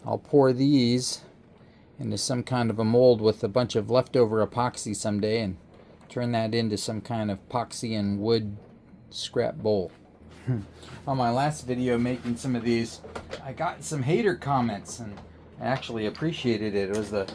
I'll pour these into some kind of a mold with a bunch of leftover epoxy someday and turn that into some kind of epoxy and wood scrap bowl. On my last video making some of these, I got some hater comments and I actually appreciated it. It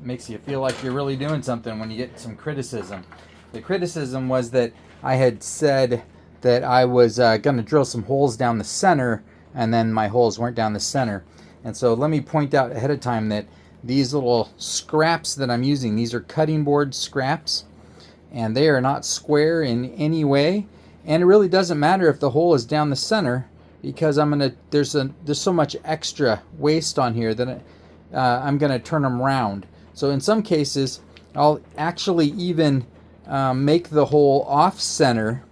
makes you feel like you're really doing something when you get some criticism. The criticism was that I had said that I was going to drill some holes down the center, and then my holes weren't down the center. And so let me point out ahead of time that these little scraps that I'm using, these are cutting board scraps, and they are not square in any way. And it really doesn't matter if the hole is down the center, because there's so much extra waste on here that I'm gonna turn them round. So in some cases, I'll actually even make the hole off center.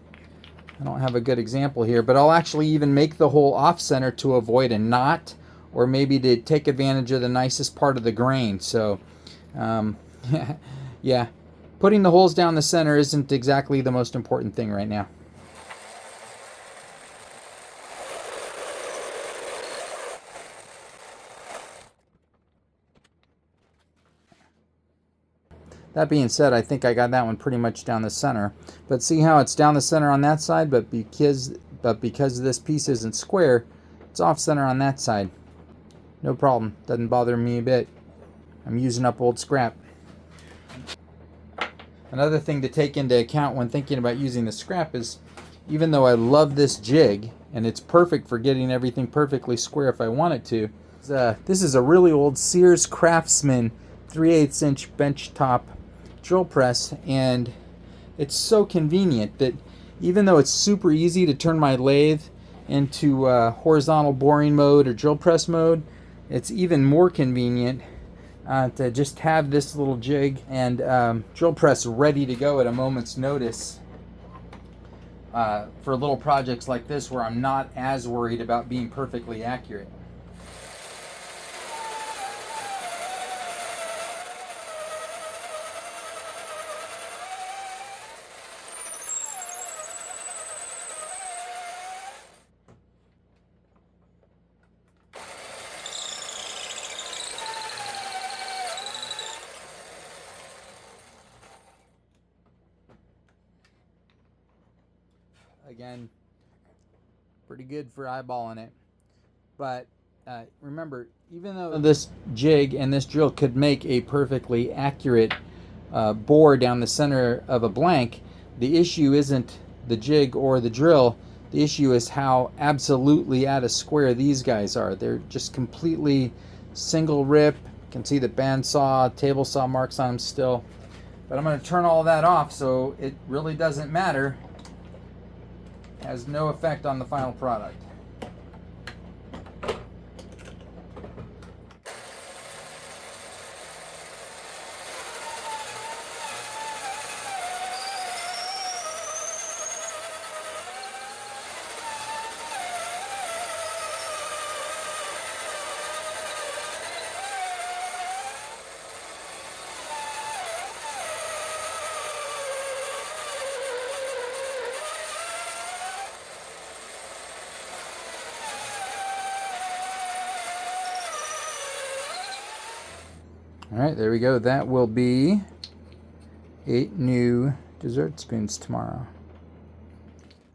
I don't have a good example here, but I'll actually even make the hole off center to avoid a knot, or maybe to take advantage of the nicest part of the grain. So yeah, putting the holes down the center isn't exactly the most important thing right now. That being said, I think I got that one pretty much down the center. But see how it's down the center on that side, but because this piece isn't square, it's off center on that side. No problem. Doesn't bother me a bit. I'm using up old scrap. Another thing to take into account when thinking about using the scrap is, even though I love this jig and it's perfect for getting everything perfectly square if I want it to, this is a really old Sears Craftsman 3/8 inch bench top drill press, and it's so convenient that even though it's super easy to turn my lathe into horizontal boring mode or drill press mode, it's even more convenient to just have this little jig and drill press ready to go at a moment's notice for little projects like this where I'm not as worried about being perfectly accurate. Again, pretty good for eyeballing it. But remember, even though this jig and this drill could make a perfectly accurate bore down the center of a blank, the issue isn't the jig or the drill. The issue is how absolutely out of square these guys are. They're just completely single rip. You can see the bandsaw, table saw marks on them still. But I'm going to turn all that off so it really doesn't matter. Has no effect on the final product. All right, there we go. That will be 8 new dessert spoons tomorrow.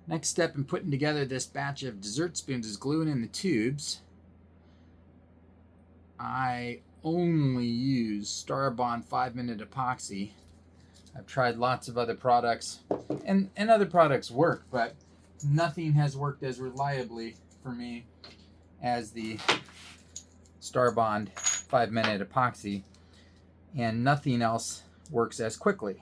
Next step in putting together this batch of dessert spoons is gluing in the tubes. I only use Starbond 5-minute epoxy. I've tried lots of other products, and other products work, but nothing has worked as reliably for me as the Starbond 5-minute epoxy. And nothing else works as quickly.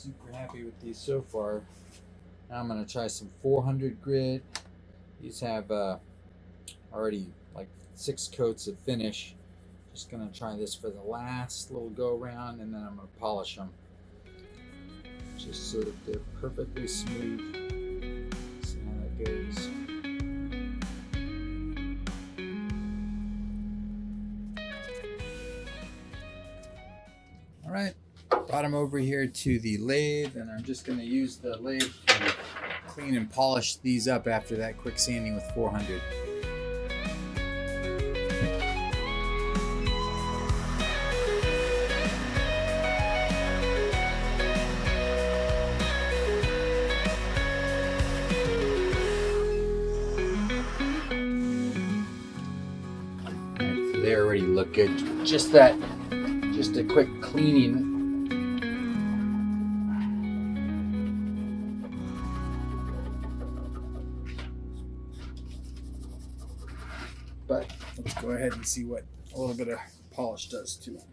super happy with these so far. Now I'm going to try some 400 grit. These have already like 6 coats of finish. Just going to try this for the last little go around, and then I'm going to polish them just so that they're perfectly smooth. See how that goes. All right, brought them over here to the lathe, and I'm just going to use the lathe to clean and polish these up after that quick sanding with 400. They already look good. Just a quick cleaning. But let's go ahead and see what a little bit of polish does to them.